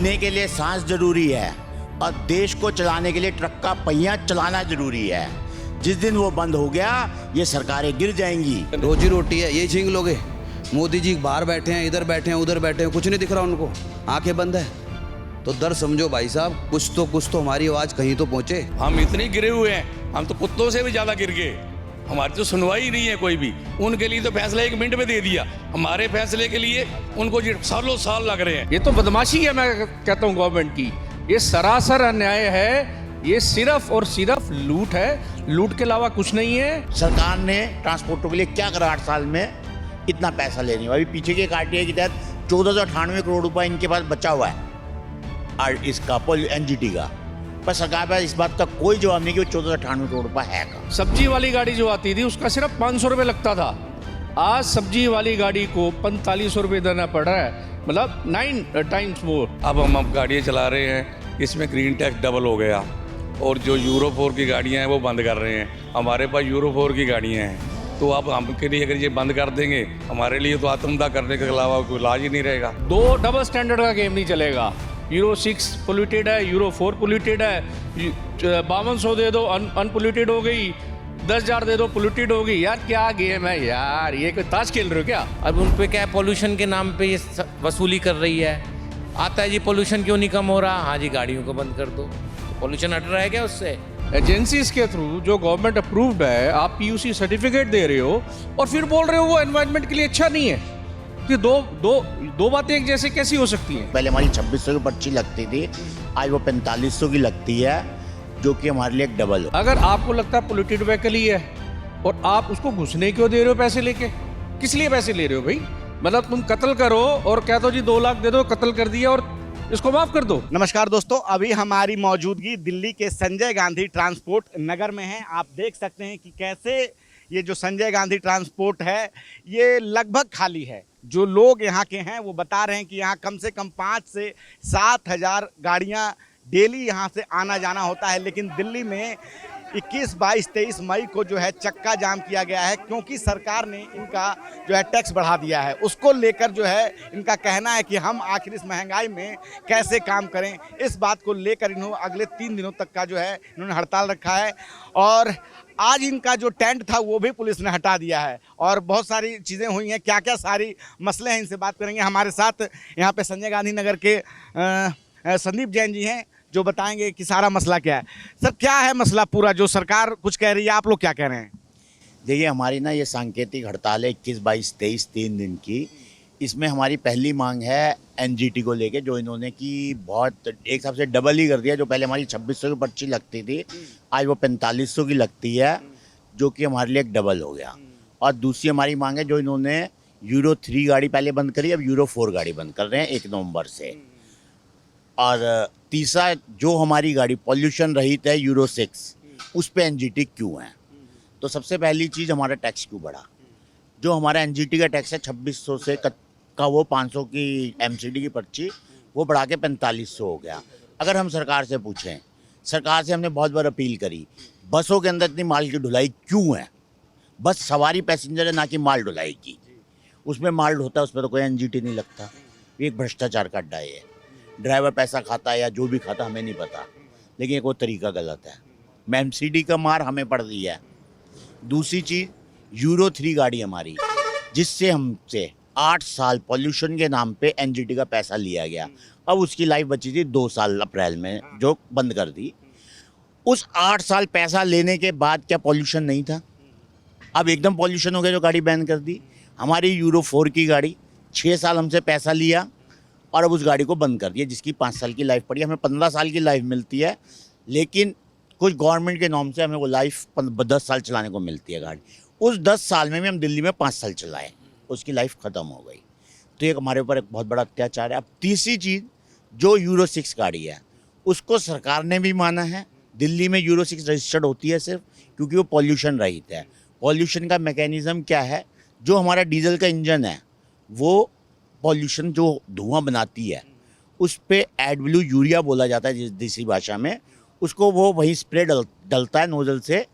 जीने के लिए सांस जरूरी है और देश को चलाने के लिए ट्रक का पहिया चलाना जरूरी है। जिस दिन वो बंद हो गया ये सरकारें गिर जाएंगी। रोजी रोटी है ये छीन लोगे। मोदी जी बाहर बैठे हैं, इधर बैठे हैं, उधर बैठे हैं, कुछ नहीं दिख रहा उनको, आंखें बंद है। तो डर समझो भाई साहब, कुछ तो हमारी आवाज कहीं तो पहुंचे। हम इतने गिरे हुए हैं, हम तो कुत्तों से भी ज्यादा गिर गए। हमारी तो सुनवाई ही नहीं है कोई भी। उनके लिए तो फैसला 1 मिनट में दे दिया, हमारे फैसले के लिए उनको सालों साल लग रहे हैं। ये तो बदमाशी है, मैं कहता हूँ गवर्नमेंट की। ये सरासर अन्याय है, ये सिर्फ और सिर्फ लूट है, लूट के अलावा कुछ नहीं है। सरकार ने ट्रांसपोर्टरों के लिए क्या करा 8 साल में, इतना पैसा लेने। अभी पीछे के आरटीआई के तहत 1498 करोड़ रुपए इनके पास बचा हुआ है और इसका एनजीटी का, पर सरकार पर इस बात का कोई जवाब नहीं कि वो 1498 करोड़ रुपए है का। सब्जी वाली गाड़ी जो आती थी उसका सिर्फ 500 रुपये लगता था, आज सब्जी वाली गाड़ी को 4500 रुपये देना पड़ रहा है, मतलब 9 टाइम्स मोर। अब हम गाड़ियाँ चला रहे हैं, इसमें ग्रीन टैक्स डबल हो गया और जो यूरो 4 की गाड़ियाँ हैं वो बंद कर रहे हैं। हमारे पास यूरो 4 की गाड़ियाँ हैं, तो अब हमके लिए अगर ये बंद कर देंगे हमारे लिए तो आत्मदाह करने के अलावा कोई इलाज ही नहीं रहेगा। 2 डबल स्टैंडर्ड का गेम नहीं चलेगा। यूरो 6 पोल्यूटेड है, यूरो 4 पोल्यूटेड है, 5200 दे दो अनपोल्यूटेड हो गई, 10,000 दे दो पोल्यूटेड हो गई। यार क्या गेम है यार, ये कोई ताश खेल रहे हो क्या? अब उन पे क्या है, पोल्यूशन के नाम पे ये वसूली कर रही है। आता है जी पोल्यूशन क्यों नहीं कम हो रहा, हाँ जी गाड़ियों को बंद कर दो, पोल्यूशन हट रहा है क्या उससे? एजेंसीज के थ्रू जो गवर्नमेंट अप्रूव्ड है, आप पीयूसी सर्टिफिकेट दे रहे हो और फिर बोल रहे हो वो एनवायरनमेंट के लिए अच्छा नहीं है। कि दो बातें एक जैसे कैसी हो सकती हैं? पहले हमारी 2600 की पर्ची लगती थी, आज वो 4500 की लगती है, जो कि हमारे लिए एक डबल हो। अगर आपको लगता है पोल्यूटेड व्हीकल ही है और आप उसको घुसने क्यों दे रहे हो पैसे लेके? किस लिए पैसे ले रहे हो भाई? मतलब तुम कत्ल करो और कह दो जी 2 लाख दे दो, कत्ल कर दिया और इसको माफ कर दो। नमस्कार दोस्तों, अभी हमारी मौजूदगी दिल्ली के संजय गांधी ट्रांसपोर्ट नगर में है। आप देख सकते हैं कि कैसे ये जो संजय गांधी ट्रांसपोर्ट है ये लगभग खाली है। जो लोग यहाँ के हैं वो बता रहे हैं कि यहाँ कम से कम 5 से 7 हज़ार गाड़ियाँ डेली यहाँ से आना जाना होता है, लेकिन दिल्ली में 21, 22, 23 मई को जो है चक्का जाम किया गया है, क्योंकि सरकार ने इनका जो है टैक्स बढ़ा दिया है। उसको लेकर जो है इनका कहना है कि हम आखिर इस महंगाई में कैसे काम करें। इस बात को लेकर इन्होंने अगले 3 दिनों तक का जो है इन्होंने हड़ताल रखा है और आज इनका जो टेंट था वो भी पुलिस ने हटा दिया है और बहुत सारी चीज़ें हुई हैं। क्या क्या सारी मसले हैं, इनसे बात करेंगे। हमारे साथ यहाँ पे संजय गांधी नगर के संदीप जैन जी हैं जो बताएंगे कि सारा मसला क्या है। सर क्या है मसला पूरा, जो सरकार कुछ कह रही है, आप लोग क्या कह रहे हैं? देखिए हमारी ना ये सांकेतिक हड़ताल है 21, 22, 23 3 दिन की। इसमें हमारी पहली मांग है एनजीटी को लेके, जो इन्होंने की बहुत एक हिसाब से डबल ही कर दिया। जो पहले हमारी 2600 की पर्ची लगती थी, आज वो 4500 की लगती है, जो कि हमारे लिए एक डबल हो गया। और दूसरी हमारी मांग है, जो इन्होंने यूरो 3 गाड़ी पहले बंद करी, अब यूरो 4 गाड़ी बंद कर रहे हैं 1 नवंबर से। और तीसरा जो हमारी गाड़ी पॉल्यूशन रहित है यूरो 6, उस पर एनजीटी क्यों है? तो सबसे पहली चीज़ हमारा टैक्स क्यों बढ़ा? जो हमारा एनजीटी का टैक्स है 2600 से का वो 500 की एमसीडी की पर्ची वो बढ़ा के 4500 हो गया। अगर हम सरकार से पूछें, सरकार से हमने बहुत बार अपील करी, बसों के अंदर इतनी माल की ढुलाई क्यों है? बस सवारी पैसेंजर है, ना कि माल ढुलाई की। उसमें माल ढोता है, उसमें तो कोई एनजीटी नहीं लगता। ये एक भ्रष्टाचार का अड्डा है। ड्राइवर पैसा खाता है या जो भी खाता हमें नहीं पता, लेकिन एक वो तरीका गलत है। एमसीडी का मार हमें पड़ रही है। दूसरी चीज़ यूरो 3 गाड़ी हमारी, जिससे हमसे 8 साल पॉल्यूशन के नाम पे एनजीटी का पैसा लिया गया। अब उसकी लाइफ बची थी 2 साल अप्रैल में, जो बंद कर दी। उस 8 साल पैसा लेने के बाद क्या पॉल्यूशन नहीं था? अब एकदम पॉल्यूशन हो गया जो गाड़ी बैन कर दी। हमारी यूरो 4 की गाड़ी 6 साल हमसे पैसा लिया और अब उस गाड़ी को बंद कर दिया, जिसकी 5 साल की लाइफ पड़ी। हमें 15 साल की लाइफ मिलती है, लेकिन कुछ गवर्नमेंट के नॉर्म से हमें वो लाइफ 10 साल चलाने को मिलती है गाड़ी। उस 10 साल में भी हम दिल्ली में 5 साल चलाए, उसकी लाइफ ख़त्म हो गई। तो ये हमारे ऊपर एक बहुत बड़ा अत्याचार है। अब तीसरी चीज़, जो यूरो 6 गाड़ी है उसको सरकार ने भी माना है। दिल्ली में यूरो 6 रजिस्टर्ड होती है सिर्फ क्योंकि वो पॉल्यूशन रहित है। पॉल्यूशन का मैकेनिज़्म क्या है? जो हमारा डीजल का इंजन है वो पॉल्यूशन जो धुआं बनाती है उस पर एडब्ल्यू यूरिया बोला जाता है जिस देसी भाषा में, उसको वो वहीं स्प्रे डलता है नोजल से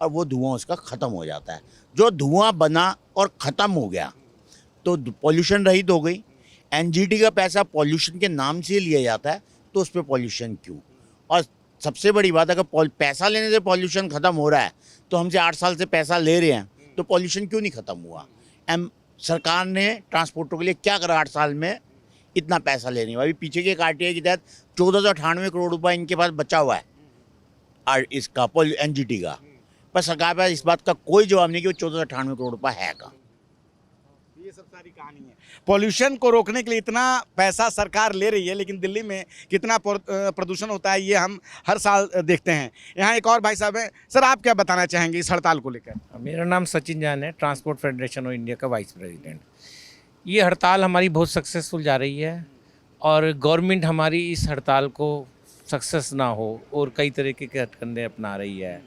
और वो धुआं उसका ख़त्म हो जाता है। जो धुआं बना और ख़त्म हो गया तो पॉल्यूशन रहित हो गई। एनजीटी का पैसा पॉल्यूशन के नाम से लिया जाता है, तो उस पर पॉल्यूशन क्यों? और सबसे बड़ी बात, अगर पैसा लेने से पॉल्यूशन ख़त्म हो रहा है तो हमसे 8 साल से पैसा ले रहे हैं, तो पॉल्यूशन क्यों नहीं ख़त्म हुआ? सरकार ने ट्रांसपोर्टरों के लिए क्या करा 8 साल में? इतना पैसा ले रही है। अभी पीछे के एक आरटीआई के तहत 1498 करोड़ रुपए इनके पास बचा हुआ है इसका एनजीटी का, पर सरकार पास इस बात का कोई जवाब नहीं कि वो 1498 करोड़ रुपए है का। ये सब सारी कहानी है। पॉल्यूशन को रोकने के लिए इतना पैसा सरकार ले रही है, लेकिन दिल्ली में कितना प्रदूषण होता है ये हम हर साल देखते हैं। यहाँ एक और भाई साहब हैं। सर, आप क्या बताना चाहेंगे इस हड़ताल को लेकर? मेरा नाम सचिन जान है, ट्रांसपोर्ट फेडरेशन ऑफ इंडिया का वाइस प्रेसिडेंट। ये हड़ताल हमारी बहुत सक्सेसफुल जा रही है और गवर्नमेंट हमारी इस हड़ताल को सक्सेस ना हो और कई तरीके के हथकंडे अपना रही है।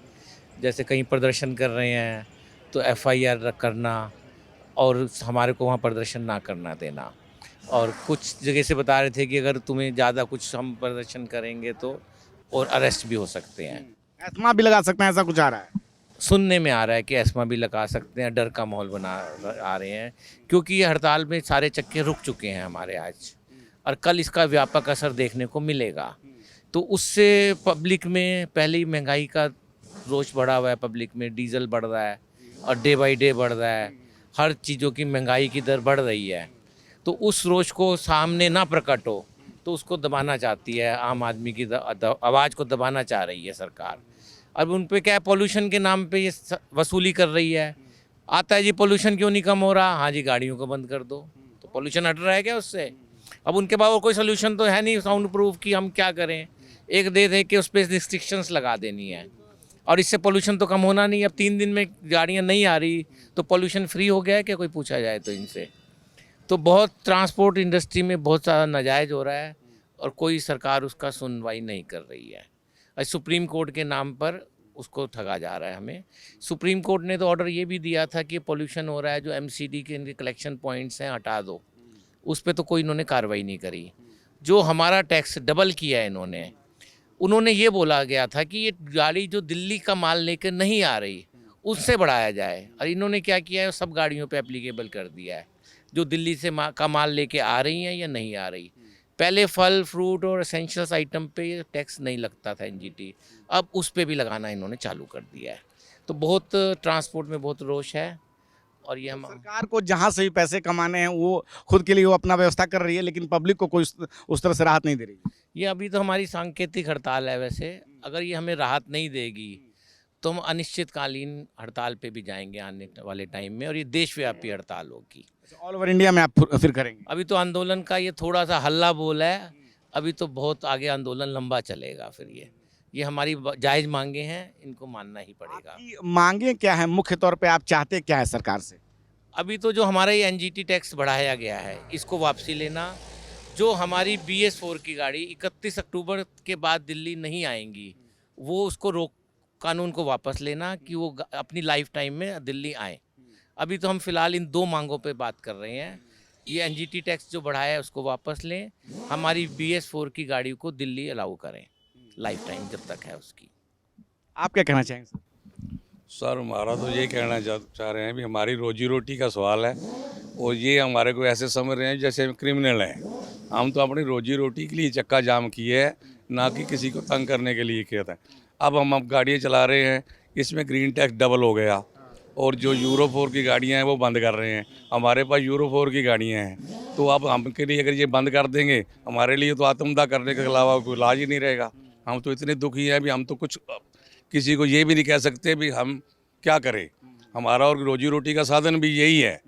जैसे कहीं प्रदर्शन कर रहे हैं तो FIR करना और हमारे को वहाँ प्रदर्शन ना करना देना, और कुछ जगह से बता रहे थे कि अगर तुम्हें ज़्यादा कुछ हम प्रदर्शन करेंगे तो और अरेस्ट भी हो सकते हैं। एस्मा भी लगा सकते हैं, ऐसा कुछ आ रहा है? सुनने में आ रहा है कि एस्मा भी लगा सकते हैं, डर का माहौल बना आ रहे हैं, क्योंकि ये हड़ताल में सारे चक्के रुक चुके हैं हमारे आज, और कल इसका व्यापक असर देखने को मिलेगा। तो उससे पब्लिक में पहले ही महंगाई का रोष बढ़ा हुआ है, पब्लिक में डीजल बढ़ रहा है और डे बाई डे बढ़ रहा है, हर चीज़ों की महंगाई की दर बढ़ रही है। तो उस रोष को सामने ना प्रकट हो तो उसको दबाना चाहती है, आम आदमी की आवाज़ को दबाना चाह रही है सरकार। अब उन पे क्या है, पोल्यूशन के नाम पे ये वसूली कर रही है। आता है जी पोल्यूशन क्यों नहीं कम हो रहा, हाँ जी गाड़ियों को बंद कर दो, तो पोल्यूशन हट रहा है क्या उससे? अब उनके पास कोई सोल्यूशन तो है नहीं साउंड प्रूफ कि हम क्या करें, एक दे के उस पर रिस्ट्रिक्शंस लगा देनी है और इससे पोल्यूशन तो कम होना नहीं। अब 3 दिन में गाड़ियाँ नहीं आ रही तो पोल्यूशन फ्री हो गया है क्या, कोई पूछा जाए तो इनसे? तो बहुत ट्रांसपोर्ट इंडस्ट्री में बहुत सारा नाजायज़ हो रहा है और कोई सरकार उसका सुनवाई नहीं कर रही है। सुप्रीम कोर्ट के नाम पर उसको ठगा जा रहा है हमें। सुप्रीम कोर्ट ने तो ऑर्डर ये भी दिया था कि पोल्यूशन हो रहा है, जो MCD के इनके कलेक्शन पॉइंट्स हैं हटा दो, उस पर तो कोई इन्होंने कार्रवाई नहीं करी। जो हमारा टैक्स डबल किया है उन्होंने ये बोला गया था कि ये गाड़ी जो दिल्ली का माल लेकर नहीं आ रही उससे बढ़ाया जाए, और इन्होंने क्या किया है, सब गाड़ियों पे एप्लीकेबल कर दिया है जो दिल्ली से का माल लेके आ रही हैं या नहीं आ रही। पहले फल फ्रूट और एसेंशियल्स आइटम पे ये टैक्स नहीं लगता था NGT, अब उस पे भी लगाना इन्होंने चालू कर दिया है। तो बहुत ट्रांसपोर्ट में बहुत रोष है और ये हम सरकार को जहाँ से भी पैसे कमाने हैं वो खुद के लिए वो अपना व्यवस्था कर रही है, लेकिन पब्लिक को कोई उस तरह से राहत नहीं दे रही। ये अभी तो हमारी सांकेतिक हड़ताल है। वैसे अगर ये हमें राहत नहीं देगी तो हम अनिश्चितकालीन हड़ताल पे भी जाएंगे आने वाले टाइम में, और ये देशव्यापी हड़ताल होगी। ऑल ओवर इंडिया में आप फिर करेंगे? अभी तो आंदोलन का ये थोड़ा सा हल्ला बोल है, अभी तो बहुत आगे आंदोलन लंबा चलेगा। फिर ये हमारी जायज़ मांगे हैं, इनको मानना ही पड़ेगा। आपकी मांगे क्या है मुख्य तौर पे, आप चाहते क्या है सरकार से? अभी तो जो हमारा ये NGT टैक्स बढ़ाया गया है इसको वापसी लेना। जो हमारी BS4 की गाड़ी 31 अक्टूबर के बाद दिल्ली नहीं आएंगी, वो उसको रोक कानून को वापस लेना कि वो अपनी लाइफ टाइम में दिल्ली आए। अभी तो हम फिलहाल इन 2 मांगों पे बात कर रहे हैं। ये NGT टैक्स जो बढ़ाया है उसको वापस लें, हमारी BS4 की गाड़ी को दिल्ली अलाउ करें लाइफ टाइम जब तक है उसकी। आप क्या कहना चाहेंगे सर? सर हमारा तो ये कहना चाह रहे हैं भी हमारी रोजी रोटी का सवाल है और ये हमारे को ऐसे समझ रहे हैं जैसे हम क्रिमिनल हैं। हम तो अपनी रोजी रोटी के लिए चक्का जाम किए है, ना कि किसी को तंग करने के लिए किया था। अब हम गाड़ियाँ चला रहे हैं, इसमें ग्रीन टैक्स डबल हो गया और जो यूरो 4 की गाड़ियाँ हैं वो बंद कर रहे हैं। हमारे पास यूरो 4 की गाड़ियाँ हैं, तो अब हमके लिए अगर ये बंद कर देंगे हमारे लिए तो आत्मदाह करने के अलावा कोई इलाज ही नहीं रहेगा। हम तो इतने दुखी हैं भी हम तो कुछ किसी को ये भी नहीं कह सकते भी हम क्या करें। हमारा और रोजी रोटी का साधन भी यही है,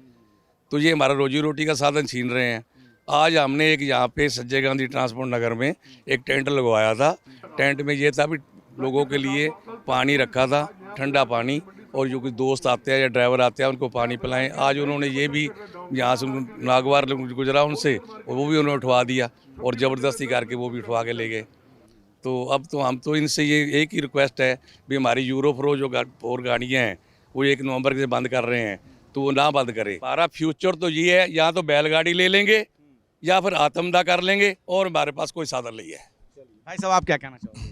तो ये हमारा रोजी रोटी का साधन छीन रहे हैं। आज हमने एक यहाँ पे संजय गांधी ट्रांसपोर्ट नगर में एक टेंट लगवाया था। टेंट में ये था भी लोगों के लिए पानी रखा था, ठंडा पानी, और जो कोई दोस्त आते हैं या ड्राइवर आते हैं उनको पानी पिलाएं। आज उन्होंने ये भी यहाँ से नागवार गुजरा उनसे और वो भी उन्होंने उठवा दिया और ज़बरदस्ती करके वो भी उठवा के ले गए। तो अब तो हम तो इनसे ये एक ही रिक्वेस्ट है भी हमारी यूरो 4 जो 4 गाड़ियाँ हैं वो 1 नवंबर से बंद कर रहे हैं, तो वो ना बंद करें। हमारा फ्यूचर तो ये है, या तो बैलगाड़ी ले लेंगे या फिर आत्मदाह कर लेंगे और हमारे पास कोई साधन नहीं है। भाई साहब, आप क्या कहना चाहोगे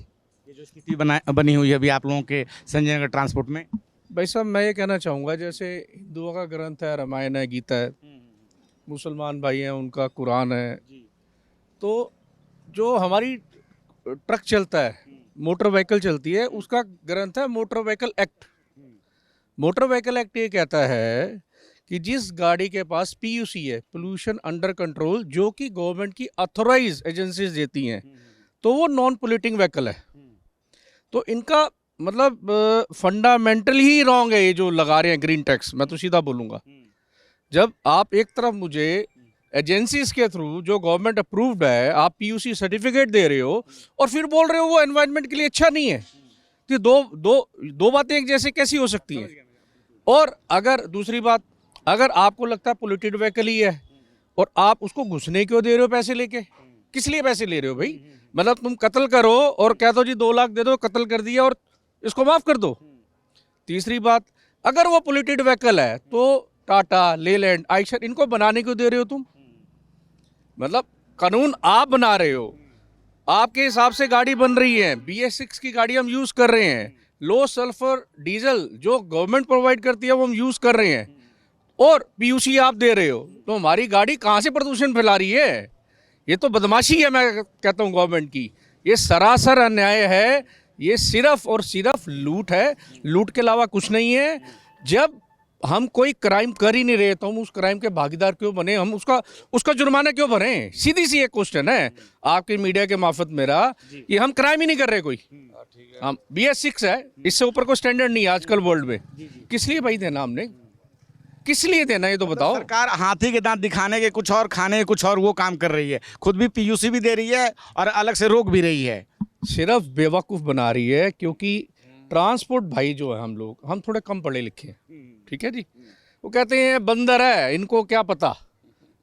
ये जो स्थिति बनी हुई है अभी आप लोगों के संजय नगर ट्रांसपोर्ट में? भाई साहब, मैं ये कहना चाहूँगा जैसे हिंदुओं का ग्रंथ है, रामायण है, गीता है, मुसलमान भाई हैं, उनका कुरान है। तो जो हमारी ट्रक चलता है, मोटर व्हीकल चलती है, उसका ग्रंथ है motor vehicle act. Motor vehicle act ये कहता है कि जिस गाड़ी के पास पीयूसी है, पोल्यूशन अंडर कंट्रोल, जो कि गवर्नमेंट की अथोराइज एजेंसीज देती हैं, तो वो नॉन पोल्यूटिंग व्हीकल है। तो इनका मतलब फंडामेंटली ही रॉन्ग है ये जो लगा रहे हैं ग्रीन टैक्स। मैं तो सीधा बोलूँगा, जब आप एक तरफ मुझे एजेंसीज के थ्रू जो गवर्नमेंट अप्रूव्ड है आप पीयूसी सर्टिफिकेट दे रहे हो और फिर बोल रहे हो वो एनवायरनमेंट के लिए अच्छा नहीं है, तो दो बातें एक जैसे कैसी हो सकती हैं। और अगर दूसरी बात, अगर आपको लगता है पोल्यूटेड व्हीकल ही है और आप उसको घुसने क्यों दे रहे हो पैसे लेके? किस लिए पैसे ले रहे हो भाई? मतलब तुम कत्ल करो और कह दो जी 2 लाख दे दो, कत्ल कर दिया और इसको माफ़ कर दो। तीसरी बात, अगर वो पोल्यूटेड व्हीकल है तो टाटा, लेलैंड, आइशर, इनको बनाने क्यों दे रहे हो तुम? मतलब कानून आप बना रहे हो, आपके हिसाब से गाड़ी बन रही है। BS6 की गाड़ी हम यूज़ कर रहे हैं, लो सल्फर डीजल जो गवर्नमेंट प्रोवाइड करती है वो हम यूज़ कर रहे हैं, और पीयूसी आप दे रहे हो, तो हमारी गाड़ी कहाँ से प्रदूषण फैला रही है? ये तो बदमाशी है, मैं कहता हूँ गवर्नमेंट की। ये सरासर अन्याय है, ये सिर्फ और सिर्फ लूट है, लूट के अलावा कुछ नहीं है। जब हम कोई क्राइम कर ही नहीं रहे तो हम उस क्राइम के भागीदार क्यों बने? हम उसका जुर्माना क्यों भरें? सीधी सी एक क्वेश्चन है आपके मीडिया के मार्फत मेरा, ये हम क्राइम ही नहीं कर रहे कोई, हम BS6 है, इससे ऊपर कोई स्टैंडर्ड नहीं है आजकल वर्ल्ड में। किस लिए भाई देना हमने? किस लिए देना ये तो बताओ। सरकार हाथी के दांत दिखाने के कुछ और, खाने के कुछ और, वो काम कर रही है। खुद भी पीयूसी भी दे रही है और अलग से रोक भी रही है। सिर्फ बेवकूफ़ बना रही है, क्योंकि ट्रांसपोर्ट भाई जो है हम थोड़े कम पढ़े लिखे हैं, ठीक है जी। वो कहते हैं बंदर है, इनको क्या पता,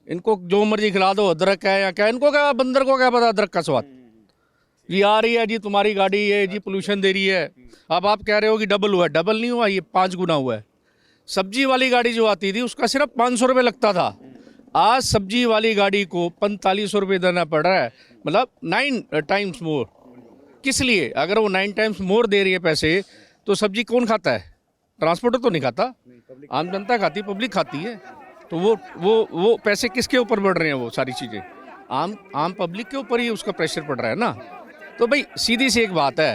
इनको जो मर्जी खिला दो, अदरक है या क्या, इनको क्या, बंदर को क्या पता अदरक का स्वाद। ये आ रही है जी तुम्हारी गाड़ी, ये जी पोल्यूशन दे रही है। अब आप कह रहे हो कि डबल हुआ है, डबल नहीं हुआ, ये 5 गुना हुआ है। सब्जी वाली गाड़ी जो आती थी उसका सिर्फ 500 रुपये लगता था, आज सब्जी वाली गाड़ी को 4500 रुपये देना पड़ रहा है, मतलब 9 टाइम्स मोर। किस लिए? अगर वो 9 टाइम्स मोर दे रही है पैसे, तो सब्जी कौन खाता है? ट्रांसपोर्टर तो नहीं खाता, आम जनता खाती, पब्लिक खाती है। तो वो पैसे किसके ऊपर बढ़ रहे हैं? वो सारी चीज़ें आम पब्लिक के ऊपर ही उसका प्रेशर पड़ रहा है ना। तो भाई सीधी सी एक बात है,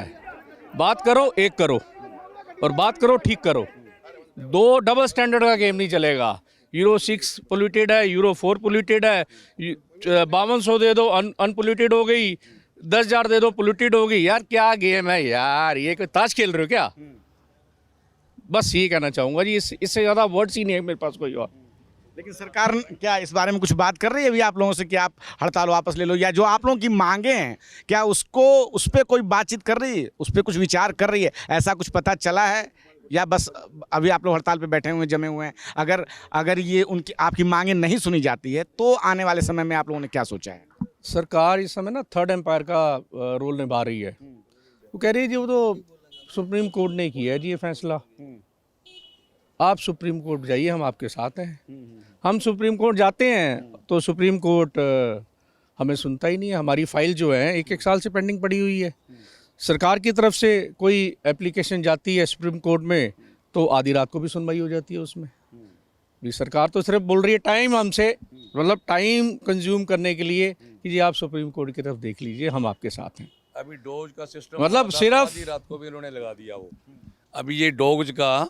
बात करो एक करो, और बात करो ठीक करो। 2 डबल स्टैंडर्ड का गेम नहीं चलेगा। यूरो 6 पोल्यूटेड है, यूरो 4 पोल्यूटेड है, 5200 दे दो अनपोल्यूटेड हो गई, 10,000 दे दो पोल्यूटेड हो गई। यार क्या गेम है यार, ये कोई ताश खेल रहे हो क्या? बस ये कहना चाहूँगा जी, इससे ज़्यादा वर्ड्स ही नहीं है मेरे पास कोई और। लेकिन सरकार क्या इस बारे में कुछ बात कर रही है अभी आप लोगों से कि आप हड़ताल वापस ले लो, या जो आप लोगों की मांगे हैं क्या उसको, उस पर कोई बातचीत कर रही है, उस पर कुछ विचार कर रही है? ऐसा कुछ पता चला है, या बस अभी आप लोग हड़ताल पे बैठे हुए जमे हुए हैं? अगर ये उनकी आपकी मांगे नहीं सुनी जाती है तो आने वाले समय में आप लोगों ने क्या सोचा है? सरकार इस समय ना थर्ड एम्पायर का रोल निभा रही है। वो कह रही है जी वो तो सुप्रीम कोर्ट ने किया है जी ये फैसला, आप सुप्रीम कोर्ट जाइए, हम आपके साथ हैं। हम सुप्रीम कोर्ट जाते हैं तो सुप्रीम कोर्ट हमें सुनता ही नहीं है। हमारी फाइल जो है 1 साल से पेंडिंग पड़ी हुई है। सरकार की तरफ से कोई एप्लीकेशन जाती है सुप्रीम कोर्ट में तो आधी रात को भी सुनवाई हो जाती है उसमें भी। सरकार तो सिर्फ बोल रही है टाइम हमसे, मतलब टाइम कंज्यूम करने के लिए कि जी आप सुप्रीम कोर्ट की तरफ देख लीजिए, हम आपके साथ हैं। अभी डोज का सिस्टम मतलब सिर्फ आधी रात को भी इन्होंने लगा दिया। वो अभी ये डोज का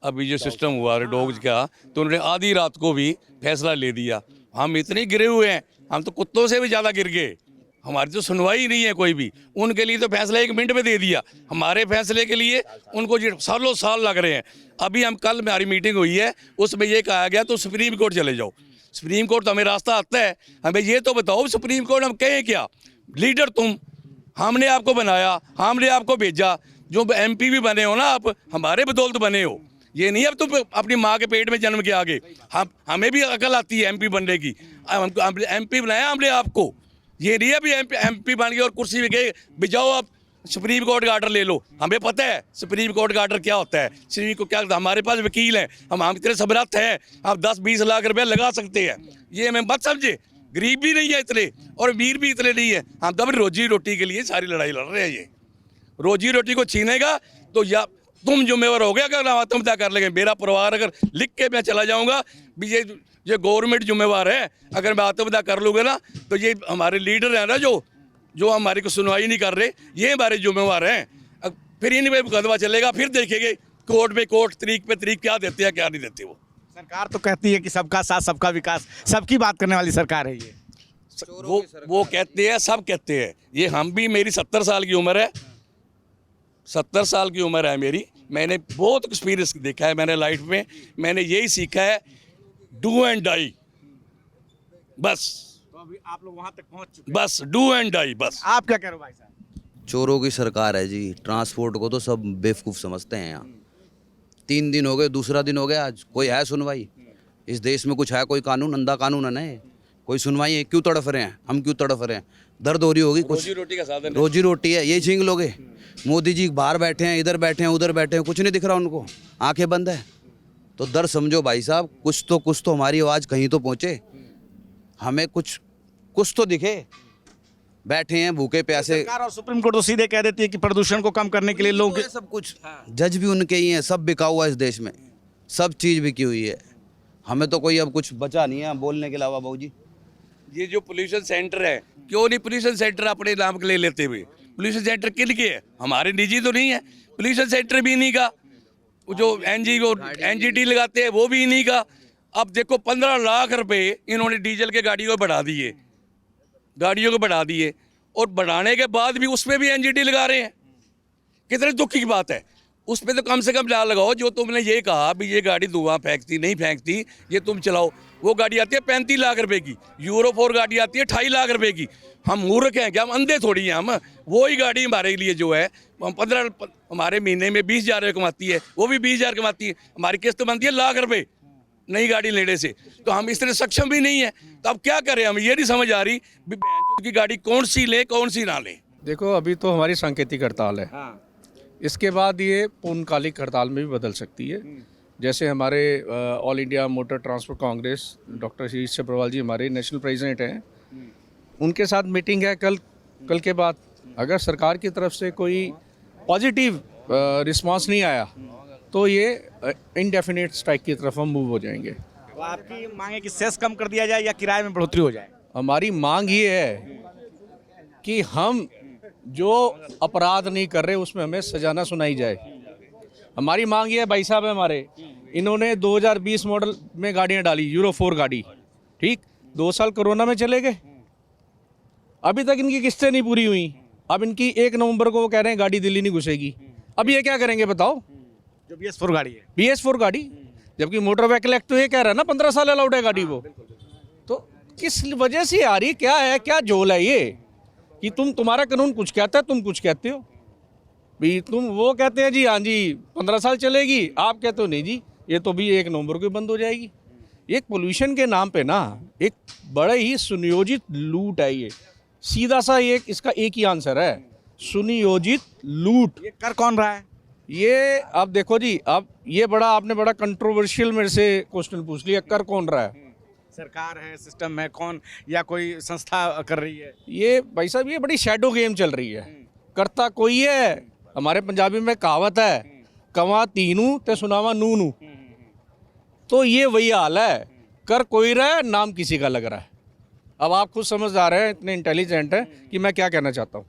अभी जो सिस्टम हुआ डोज का, तो उन्होंने आधी रात को भी फैसला ले दिया। हम इतने गिरे हुए हैं, हम तो कुत्तों से भी ज़्यादा गिर गए। हमारी तो सुनवाई नहीं है कोई भी। उनके लिए तो फैसला 1 मिनट में दे दिया, हमारे फैसले के लिए उनको सालों साल लग रहे हैं। अभी हम कल हमारी मीटिंग हुई है, उसमें ये कहा गया तो सुप्रीम कोर्ट चले जाओ। सुप्रीम कोर्ट तो हमें रास्ता आता है, हमें ये तो बताओ सुप्रीम कोर्ट हम कहें क्या? लीडर तुम, हमने आपको बनाया, हमने आपको भेजा। जो MP भी बने हो ना आप, हमारे बदौलत बने हो। ये नहीं अब तुम अपनी माँ के पेट में जन्म के आगे। हमें भी अकल आती है MP बनने की। MP बनाया हमने आपको। ये नहीं अभी MP बन गए और कुर्सी पे गए भी जाओ आप सुप्रीम कोर्ट का आर्डर ले लो। हमें पता है सुप्रीम कोर्ट का आर्डर क्या होता है, सुप्रीम को क्या, हमारे पास वकील हैं, हम इतने समर्थ हैं, हम 10-20 लाख रुपया लगा सकते हैं। ये हमें मत समझे, गरीब भी नहीं है इतने और अमीर भी इतने नहीं है। हम तो अपनी रोजी रोटी के लिए सारी लड़ाई लड़ रहे हैं। ये रोजी रोटी को छीनेगा तो या तुम जिम्मेवार हो गया, अगर आत्महत्या कर लेंगे मेरा परिवार अगर लिख के मैं चला जाऊंगा भी ये गवर्नमेंट जिम्मेवार है, अगर मैं आत्महत्या कर लूँगा ना तो ये हमारे लीडर हैं ना जो हमारी को सुनवाई नहीं कर रहे, ये हमारे जिम्मेवार हैं। अब फिर इन पे मुकदमा चलेगा, फिर देखेंगे कोर्ट में कोर्ट तरीक पे तरीक क्या देते हैं क्या नहीं देते। वो सरकार तो कहती है कि सबका साथ सबका विकास, सबकी बात करने वाली सरकार है ये। वो कहते हैं, सब कहते हैं, ये हम भी, मेरी 70 साल की उम्र है, 70 साल की उम्र है मेरी, मैंने बहुत एक्सपीरियंस देखा है मैंने लाइफ में, मैंने यही सीखा है डू एंड डाई, बस। तो अभी आप लोग वहां तक पहुंच चुके बस डू एंड डाई बस। आप क्या कह रहे हो भाई साहब? चोरों की सरकार है जी, ट्रांसपोर्ट को तो सब बेवकूफ़ समझते हैं यहाँ। 3 दिन हो गए, दूसरा दिन हो गया आज, कोई है सुनवाई? इस देश में कुछ है कोई कानून? अंधा कानून है ना ये? कोई सुनवाई है? क्यों तड़फ रहे हैं हम, क्यों तड़फ रहे हैं? दर्द हो रही होगी कुछ, रोजी रोटी का साधन है। रोजी रोटी है, ये छीन लोगे? मोदी जी बाहर बैठे हैं, इधर बैठे हैं, उधर बैठे हैं, कुछ नहीं दिख रहा उनको, आंखें बंद है। तो दर्द समझो भाई साहब, कुछ तो हमारी आवाज़ कहीं तो पहुँचे, हमें कुछ तो दिखे। बैठे हैं भूखे प्यासे। सरकार और सुप्रीम कोर्ट तो सीधे कह देती है कि प्रदूषण को कम करने के लिए लोग सब कुछ, जज भी उनके ही हैं, सब बिका हुआ है इस देश में, सब चीज़ बिकी हुई है। हमें तो कोई अब कुछ बचा नहीं है बोलने के अलावा। बाबू जी, ये जो पोल्यूशन सेंटर है, क्यों नहीं पोल्यूशन सेंटर अपने नाम के ले लेते हुए? पोल्यूशन सेंटर किन के है? हमारे निजी तो नहीं है, पोल्यूशन सेंटर भी नहीं का, वो जो एनजीटी लगाते हैं वो भी नहीं का। अब देखो 15 लाख रुपए इन्होंने डीजल के गाड़ियों को बढ़ा दिए, और बढ़ाने के बाद भी उस पर भी एनजीटी लगा रहे हैं। कितने दुख की बात है। उस पर तो कम से कम लाल लगाओ। जो तुमने ये कहा भी ये गाड़ी धुआं फेंकती नहीं फेंकती, ये तुम चलाओ। वो गाड़ी आती है 35 लाख रुपए की, यूरो 4 गाड़ी आती है 28 लाख रुपए की। हम मूर्ख हैं क्या? हम अंधे थोड़ी हैं हम। वो ही गाड़ी हमारे लिए जो है हम 15 हमारे महीने में 20,000 कमाती है, वो भी 20,000 कमाती है, हमारी किस्त बनती है लाख रुपए नई गाड़ी लेने से। तो हम इस तरह सक्षम भी नहीं है, तो अब क्या करें? हम ये नहीं समझ आ रही भी बहनचोद की गाड़ी कौन सी ले कौन सी ना ले। देखो अभी तो हमारी सांकेतिक हड़ताल है, इसके बाद ये पूर्णकालिक हड़ताल में भी बदल सकती है। जैसे हमारे all India motor transport Congress doctor शीश सब्रवाल जी हमारे नेशनल प्रेसिडेंट हैं, उनके साथ मीटिंग है कल के बाद। अगर सरकार की तरफ से कोई पॉजिटिव रिस्पांस नहीं आया तो ये इनडेफिनेट स्ट्राइक की तरफ हम मूव हो जाएंगे। तो आपकी मांग है कि सेस कम कर दिया जाए या किराए में बढ़ोतरी हो जाए? हमारी मांग ये है कि हम जो अपराध नहीं कर रहे उसमें हमें सजा ना सुनाई जाए। हमारी मांग ये है भाई साहब, हमारे इन्होंने 2020 मॉडल में गाड़ियां डाली, यूरो 4 गाड़ी, ठीक, 2 साल कोरोना में चले गए, अभी तक इनकी किस्तें नहीं पूरी हुई। अब इनकी 1 नवंबर को वो कह रहे हैं गाड़ी दिल्ली नहीं घुसेगी। अब ये क्या करेंगे बताओ? जो BS4 गाड़ी है, BS4 गाड़ी, जबकि मोटर व्हीकल एक्ट तो ये कह रहा है ना 15 साल अलाउड है गाड़ी वो। तो किस वजह से आ रही, क्या है, क्या झोल है ये कि तुम्हारा कानून कुछ कहता है, तुम कुछ कहते हो भी। तुम वो कहते हैं जी हाँ जी 15 साल चलेगी, आप कहते हो नहीं जी ये तो भी 1 नवंबर को बंद हो जाएगी। एक पोल्यूशन के नाम पे ना एक बड़े ही सुनियोजित लूट है ये। सीधा सा इसका एक ही आंसर है, सुनियोजित लूट। ये कर कौन रहा है? ये अब देखो जी, अब ये आपने बड़ा कंट्रोवर्शियल मेरे से क्वेश्चन पूछ लिया, कर कौन रहा है? सरकार है, सिस्टम है, कौन या कोई संस्था कर रही है? ये भाई साहब ये बड़ी शैडो गेम चल रही है। करता कोई है, हमारे पंजाबी में कहावत है, कवा तीनू ते सुनावा नूनू। तो ये वही हाल है, कर कोई रहा है, नाम किसी का लग रहा है। अब आप खुद समझदार हैं, इतने इंटेलिजेंट हैं कि मैं क्या कहना चाहता हूँ।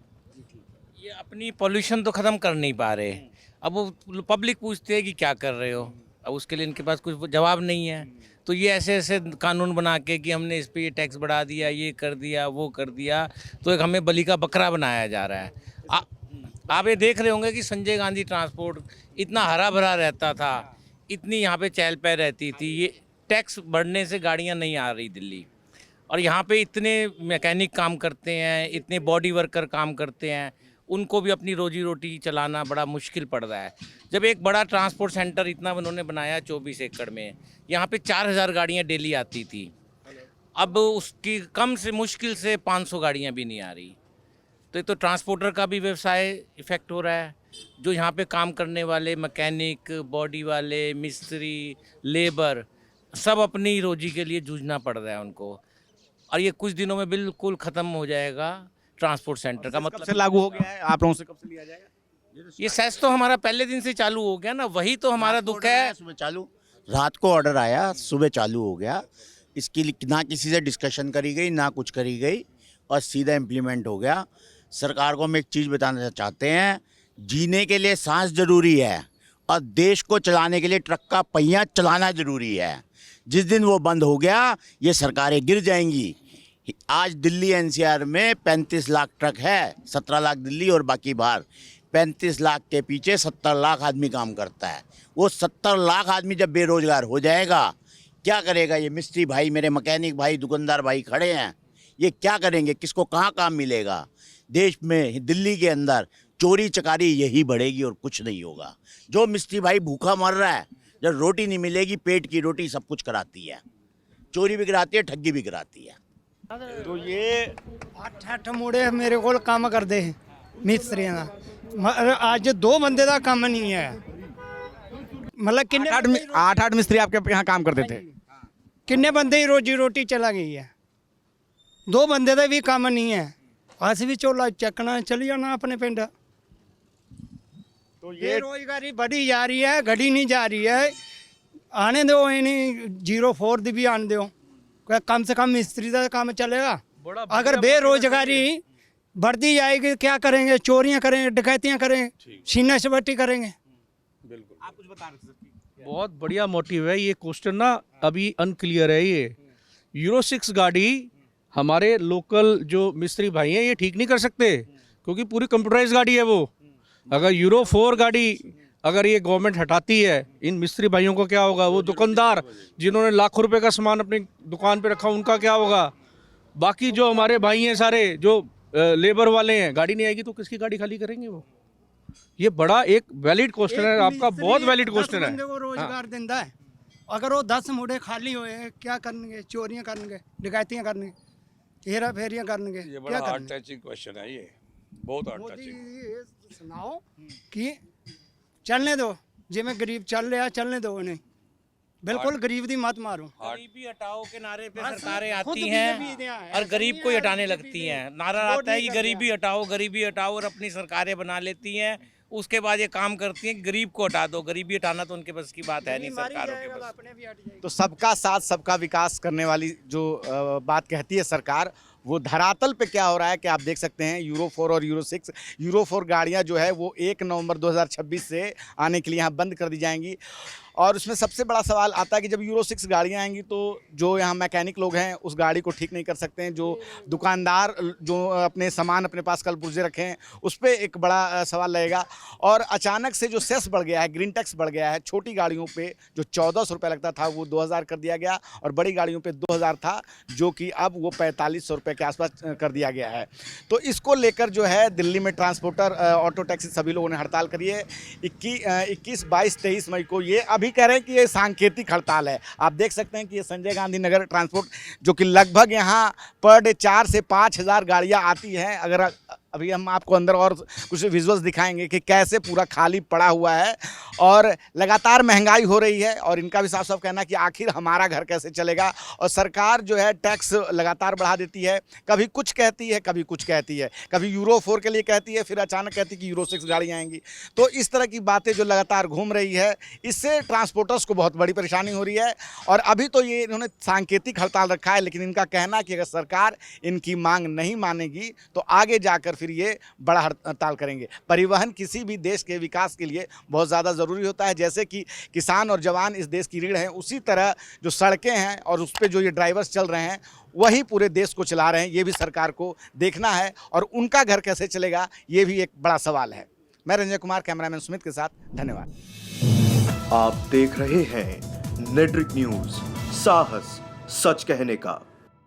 ये अपनी पॉल्यूशन तो ख़त्म कर नहीं पा रहे। अब वो पब्लिक पूछती है कि क्या कर रहे हो, अब उसके लिए इनके पास कुछ जवाब नहीं है। तो ये ऐसे ऐसे कानून बना के कि हमने इस पे ये टैक्स बढ़ा दिया, ये कर दिया, वो कर दिया, तो एक हमें बलि का बकरा बनाया जा रहा है। आप ये देख रहे होंगे कि संजय गांधी ट्रांसपोर्ट इतना हरा भरा रहता था, इतनी यहाँ पे चहल पहल रहती थी। ये टैक्स बढ़ने से गाड़ियाँ नहीं आ रही दिल्ली, और यहाँ पे इतने मैकेनिक काम करते हैं, इतने बॉडी वर्कर काम करते हैं, उनको भी अपनी रोजी रोटी चलाना बड़ा मुश्किल पड़ रहा है। जब एक बड़ा ट्रांसपोर्ट सेंटर इतना उन्होंने बनाया 24 एकड़ में, यहाँ पे 4,000 गाड़ियाँ डेली आती थी, अब उसकी कम से मुश्किल से 500 गाड़ियाँ भी नहीं आ रही। तो ये तो ट्रांसपोर्टर का भी व्यवसाय इफ़ेक्ट हो रहा है। जो यहाँ पे काम करने वाले मैकेनिक, बॉडी वाले, मिस्त्री, लेबर, सब अपनी रोजी के लिए जूझना पड़ रहा है उनको। और ये कुछ दिनों में बिल्कुल ख़त्म हो जाएगा ट्रांसपोर्ट सेंटर का। कब से मतलब लागू हो गया है? आप लोगों से कब से लिया जाएगा? ये सेस तो हमारा पहले दिन से चालू हो गया ना, वही तो हमारा दुख है। सुबह चालू, रात को ऑर्डर आया, सुबह चालू हो गया। इसकी ना किसी से डिस्कशन करी गई, ना कुछ करी गई, और सीधा इम्प्लीमेंट हो गया। सरकार को हम एक चीज़ बताना चाहते हैं, जीने के लिए सांस जरूरी है और देश को चलाने के लिए ट्रक का पहिया चलाना जरूरी है। जिस दिन वो बंद हो गया, ये सरकारें गिर जाएंगी। आज दिल्ली एनसीआर में 35 लाख ट्रक है, 17 लाख दिल्ली और बाकी बाहर। 35 लाख के पीछे 70 लाख आदमी काम करता है। वो 70 लाख आदमी जब बेरोजगार हो जाएगा, क्या करेगा ये मिस्त्री भाई, मेरे मैकेनिक भाई, दुकानदार भाई खड़े हैं, ये क्या करेंगे? किसको कहाँ काम मिलेगा? देश में, दिल्ली के अंदर चोरी चकारी यही बढ़ेगी और कुछ नहीं होगा। जो मिस्त्री भाई भूखा मर रहा है, जब रोटी नहीं मिलेगी, पेट की रोटी सब कुछ कराती है, चोरी भी कराती है, ठगी भी कराती है। तो ये 8 मुड़े मेरे को काम करते हैं मिस्त्रियों का, आज 2 बंदे का काम नहीं है। मतलब किन्ने 8 मिस्त्री आपके यहाँ काम करते थे? किन्ने बंदे ही रोजी रोटी चला गई है, 2 बंदे का भी काम नहीं है। अस भी झोला चकना चली जाना अपने पिंड। तो ये बेरोजगारी बढ़ी जा रही है, घटी नहीं जा रही है। आने दो इन्हें 04 दी भी आने दो, कम से कम मिस्त्री का काम चलेगा। अगर बेरोजगारी बढ़ती जाएगी क्या करेंगे? चोरियां करेंगे, डकैतियां करेंगे, सीना सपाटी करेंगे। आप कुछ बता रहे थे? बहुत बढ़िया मोटिव है। ये क्वेश्चन ना अभी अनक्लियर है। ये यूरो 6 गाड़ी हमारे लोकल जो मिस्त्री भाई हैं ये ठीक नहीं कर सकते, क्योंकि पूरी कंप्यूटराइज गाड़ी है वो। अगर यूरो 4 गाड़ी अगर ये गवर्नमेंट हटाती है, इन मिस्त्री भाइयों को क्या होगा? वो दुकानदार जिन्होंने लाखों रुपए का सामान अपनी दुकान पे रखा, उनका क्या होगा? बाकी जो हमारे भाई हैं सारे जो लेबर वाले हैं, गाड़ी नहीं आएगी तो किसकी गाड़ी खाली करेंगे वो? ये बड़ा एक वैलिड क्वेश्चन है आपका, बहुत वैलिड क्वेश्चन है। को रोजगार देता है, अगर वो 10 मुड़े खाली हुए क्या करनगे? चोरियां करनगे, डकैतियां करनगे, हेरा फेरियां करनगे, ये क्या बड़ा हार्ट करनगे? टचिंग क्वेश्चन है, ये बहुत हार्ट मोदी टचिंग। ये सुनाओ कि चलने दो, जिमें गरीब चल रहा चलने दो उन्हें, बिल्कुल गरीब दी मत मारो। गरीबी हटाओ के नारे पे सरकारें खुद आती गरीबी हैं है, और ऐसा गरीब नहीं को है, हटाने गरीबी लगती भी हैं। नारा वो आता है कि ठीक कर गरीबी हटाओ और अपनी सरकारें बना लेती हैं। उसके बाद ये काम करती हैं कि गरीब को हटा दो। गरीबी हटाना तो उनके बस की बात है नहीं, सरकारों के बस। अपने भी हट जाएगा। तो सबका साथ सबका विकास करने वाली जो बात कहती है सरकार, वो धरातल पे क्या हो रहा है कि आप देख सकते हैं। यूरो 4 और यूरो 6, यूरो 4 गाड़ियां जो है वो 1 नवंबर 2026 से आने के लिए यहाँ बंद कर दी जाएंगी। और उसमें सबसे बड़ा सवाल आता है कि जब यूरो 6 गाड़ियाँ आएंगी तो जो यहाँ मैकेनिक लोग हैं उस गाड़ी को ठीक नहीं कर सकते हैं। जो दुकानदार जो अपने सामान अपने पास कल पुर्जे रखे हैं उस पर एक बड़ा सवाल लगेगा। और अचानक से जो सेस बढ़ गया है, ग्रीन टैक्स बढ़ गया है, छोटी गाड़ियों पे जो 1400 रुपये लगता था वो 2000 कर दिया गया, और बड़ी गाड़ियों पे 2000 था जो कि अब वो 4500 रुपये के आसपास कर दिया गया है। तो इसको लेकर जो है दिल्ली में ट्रांसपोर्टर, ऑटो टैक्सी सभी लोगों ने हड़ताल करी है। 21, 22, 23 मई को ये अभी कह रहे हैं कि ये सांकेतिक हड़ताल है। आप देख सकते हैं कि ये संजय गांधी नगर ट्रांसपोर्ट, जो कि लगभग यहाँ पर डे 4 से 5 हज़ार गाड़ियाँ आती हैं। अगर अभी हम आपको अंदर और कुछ विजुअल्स दिखाएंगे कि कैसे पूरा खाली पड़ा हुआ है, और लगातार महंगाई हो रही है। और इनका भी साफ साफ कहना है कि आखिर हमारा घर कैसे चलेगा। और सरकार जो है टैक्स लगातार बढ़ा देती है, कभी कुछ कहती है, कभी कुछ कहती है, कभी यूरो 4 के लिए कहती है, फिर अचानक कहती है कि यूरो 6 गाड़ियाँ आएंगी। तो इस तरह की बातें जो लगातार घूम रही है, इससे ट्रांसपोर्टर्स को बहुत बड़ी परेशानी हो रही है। और अभी तो ये इन्होंने सांकेतिक हड़ताल रखा है, लेकिन इनका कहना कि अगर सरकार इनकी मांग नहीं मानेगी तो आगे जाकर फिर ये बड़ा हड़ताल करेंगे। परिवहन किसी भी देश के विकास के लिए बहुत ज़्यादा ज़रूरी होता है। जैसे कि किसान और जवान इस देश की रीढ़ हैं, उसी तरह जो सड़कें हैं और उस पर जो ये ड्राइवर्स चल रहे हैं वही पूरे देश को चला रहे हैं। ये भी सरकार को देखना है, और उनका घर कैसे चलेगा ये भी एक बड़ा सवाल है। मैं रंजय कुमार, कैमरामैन सुमित के साथ, धन्यवाद। आप देख रहे हैं नेट्रिक न्यूज, साहस सच कहने का।